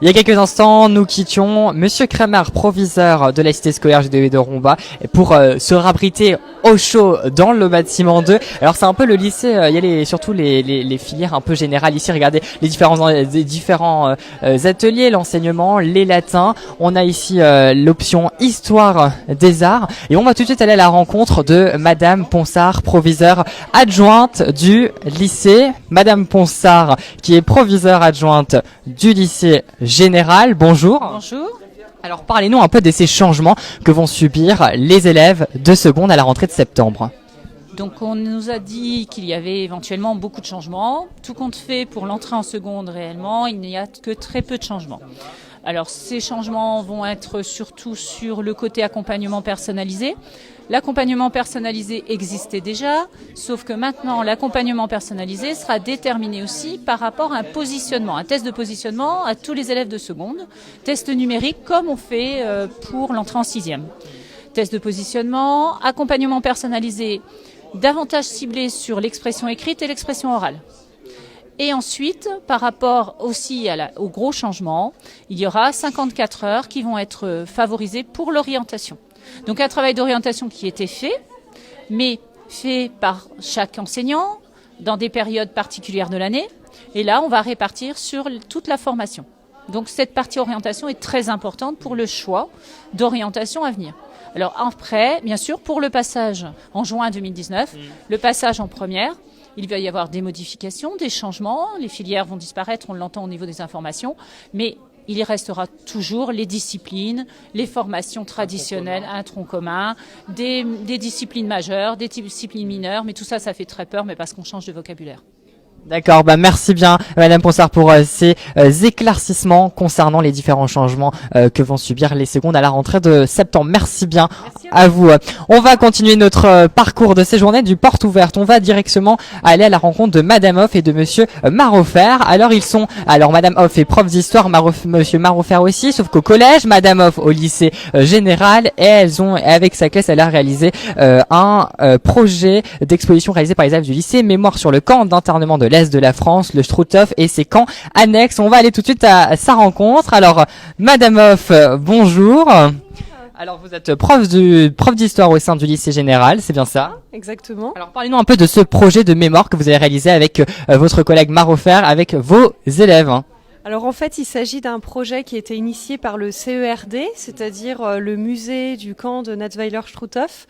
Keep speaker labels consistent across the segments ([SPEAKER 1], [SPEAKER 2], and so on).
[SPEAKER 1] Il y a quelques instants, nous quittions Monsieur Kramer, proviseur de la cité scolaire GDV de Romba, pour se rabriter au chaud dans le bâtiment 2. Alors c'est un peu le lycée, il y a surtout les filières un peu générales ici. Regardez les différents ateliers, l'enseignement, les latins. On a ici l'option histoire des arts. Et on va tout de suite aller à la rencontre de Madame Ponsard, proviseure adjointe du lycée. Madame Ponsard, qui est proviseure adjointe du lycée général. Bonjour.
[SPEAKER 2] Bonjour.
[SPEAKER 1] Alors parlez-nous un peu de ces changements que vont subir les élèves de seconde à la rentrée de septembre.
[SPEAKER 2] Donc on nous a dit qu'il y avait éventuellement beaucoup de changements. Tout compte fait pour l'entrée en seconde réellement, il n'y a que très peu de changements. Alors ces changements vont être surtout sur le côté accompagnement personnalisé. L'accompagnement personnalisé existait déjà, sauf que maintenant l'accompagnement personnalisé sera déterminé aussi par rapport à un positionnement, un test de positionnement à tous les élèves de seconde, test numérique comme on fait pour l'entrée en sixième. Test de positionnement, accompagnement personnalisé davantage ciblé sur l'expression écrite et l'expression orale. Et ensuite, par rapport aussi au gros changement, il y aura 54 heures qui vont être favorisées pour l'orientation. Donc un travail d'orientation qui était fait, mais fait par chaque enseignant dans des périodes particulières de l'année. Et là, on va répartir sur toute la formation. Donc cette partie orientation est très importante pour le choix d'orientation à venir. Alors après, bien sûr, pour le passage en juin 2019, le passage en première, il va y avoir des modifications, des changements. Les filières vont disparaître, on l'entend au niveau des informations, mais il y restera toujours les disciplines, les formations traditionnelles, un tronc commun, des disciplines majeures, des disciplines mineures, mais tout ça, ça fait très peur, mais parce qu'on change de vocabulaire.
[SPEAKER 1] D'accord, merci bien Madame Ponsard pour ces éclaircissements concernant les différents changements que vont subir les secondes à la rentrée de septembre. Merci bien à vous. On va continuer notre parcours de ces journées du porte ouverte. On va directement aller à la rencontre de Madame Hoff et de Monsieur Marofer. Alors Madame Hoff est prof d'histoire, Monsieur Marofer aussi, sauf qu'au collège, Madame Hoff au lycée général, et avec sa classe, elle a réalisé un projet d'exposition réalisé par les élèves du lycée, mémoire sur le camp d'internement de l'Est de la France, le Struthof et ses camps annexes. On va aller tout de suite à sa rencontre. Alors, Madame Hoff, bonjour. Alors, vous êtes prof d'histoire au sein du lycée général, c'est bien ça?
[SPEAKER 3] Exactement.
[SPEAKER 1] Alors, parlez-nous un peu de ce projet de mémoire que vous avez réalisé avec votre collègue Marofer, avec vos élèves.
[SPEAKER 3] Alors en fait, il s'agit d'un projet qui a été initié par le CERD, c'est-à-dire le musée du camp de Natzweiler-Struthof,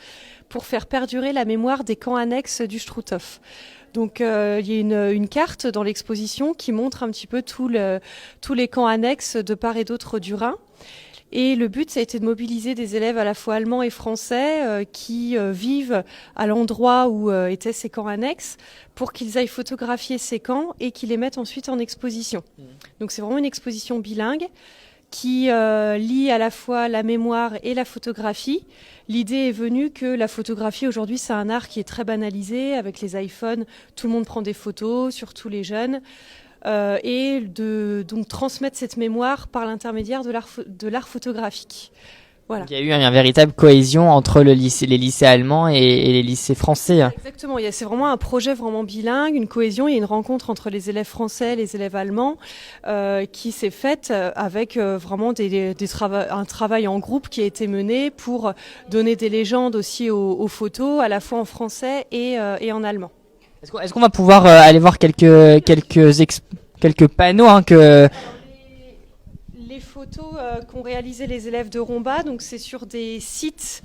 [SPEAKER 3] pour faire perdurer la mémoire des camps annexes du Struthof. Donc il y a une carte dans l'exposition qui montre un petit peu tous les camps annexes de part et d'autre du Rhin. Et le but, ça a été de mobiliser des élèves à la fois allemands et français qui vivent à l'endroit où étaient ces camps annexes pour qu'ils aillent photographier ces camps et qu'ils les mettent ensuite en exposition. Donc c'est vraiment une exposition bilingue qui lie à la fois la mémoire et la photographie. L'idée est venue que la photographie, aujourd'hui, c'est un art qui est très banalisé. Avec les iPhones, tout le monde prend des photos, surtout les jeunes. Et donc transmettre cette mémoire par l'intermédiaire de l'art photographique. Voilà.
[SPEAKER 1] Il y a eu une véritable cohésion entre les lycées allemands et les lycées français.
[SPEAKER 3] Exactement, c'est vraiment un projet vraiment bilingue, une cohésion. Il y a une rencontre entre les élèves français et les élèves allemands qui s'est faite avec vraiment un travail en groupe qui a été mené pour donner des légendes aussi aux photos, à la fois en français et en allemand.
[SPEAKER 1] Est-ce qu'on va pouvoir aller voir quelques panneaux que...
[SPEAKER 3] Les photos qu'ont réalisées les élèves de Romba, donc c'est sur des sites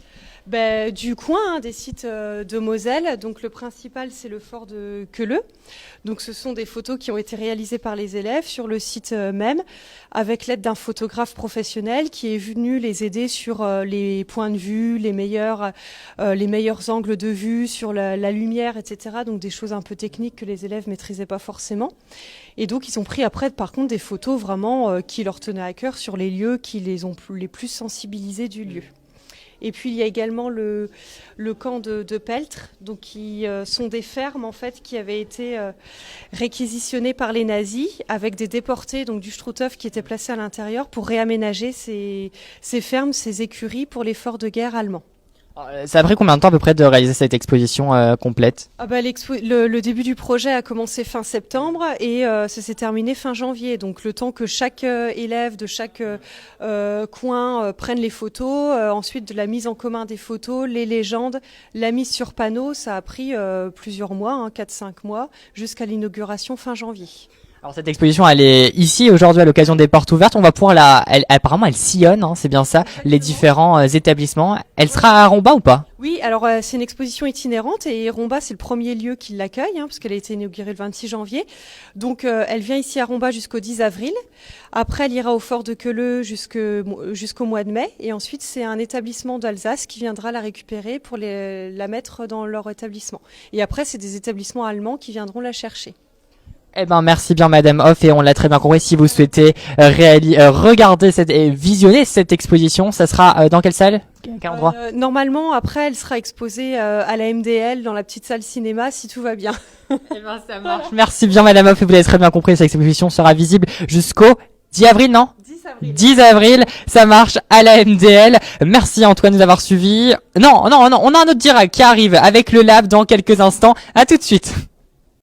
[SPEAKER 3] du coin, des sites de Moselle. Donc le principal, c'est le fort de Queuleux. Donc ce sont des photos qui ont été réalisées par les élèves sur le site même, avec l'aide d'un photographe professionnel qui est venu les aider sur les points de vue, les meilleurs angles de vue, sur la lumière, etc. Donc des choses un peu techniques que les élèves maîtrisaient pas forcément. Et donc ils ont pris après, par contre, des photos vraiment qui leur tenaient à cœur sur les lieux qui les ont les plus sensibilisés du lieu. Et puis il y a également le camp de Peltre, donc qui sont des fermes en fait qui avaient été réquisitionnées par les nazis avec des déportés donc du Struthof qui étaient placés à l'intérieur pour réaménager ces fermes, ces écuries pour l'effort de guerre allemand.
[SPEAKER 1] Ça a pris combien de temps à peu près de réaliser cette exposition complète?
[SPEAKER 3] Ah bah, le début du projet a commencé fin septembre et ça s'est terminé fin janvier. Donc le temps que chaque élève de chaque coin prenne les photos, ensuite de la mise en commun des photos, les légendes, la mise sur panneau, ça a pris plusieurs mois, 4-5 mois, jusqu'à l'inauguration fin janvier.
[SPEAKER 1] Alors cette exposition, elle est ici aujourd'hui à l'occasion des portes ouvertes. On va pouvoir apparemment elle sillonne, hein, c'est bien ça, les différents établissements. Elle sera à Romba ou pas?
[SPEAKER 3] Oui, alors c'est une exposition itinérante et Romba c'est le premier lieu qui l'accueille, parce qu'elle a été inaugurée le 26 janvier. Donc elle vient ici à Romba jusqu'au 10 avril. Après elle ira au Fort de Queuleux jusqu'au mois de mai. Et ensuite c'est un établissement d'Alsace qui viendra la récupérer pour la mettre dans leur établissement. Et après c'est des établissements allemands qui viendront la chercher.
[SPEAKER 1] Eh ben merci bien Madame Hoff, et on l'a très bien compris. Si vous souhaitez regarder et visionner cette exposition, ça sera dans quelle salle? Quel endroit?
[SPEAKER 3] Normalement après elle sera exposée à la MDL dans la petite salle cinéma si tout va bien.
[SPEAKER 1] Eh ben ça marche. Merci bien Madame Hoff, et vous l'avez très bien compris, cette exposition sera visible jusqu'au 10 avril, non? 10 avril, ça marche à la MDL. Merci Antoine de nous avoir suivis. Non, on a un autre direct qui arrive avec le lab dans quelques instants. À tout de suite.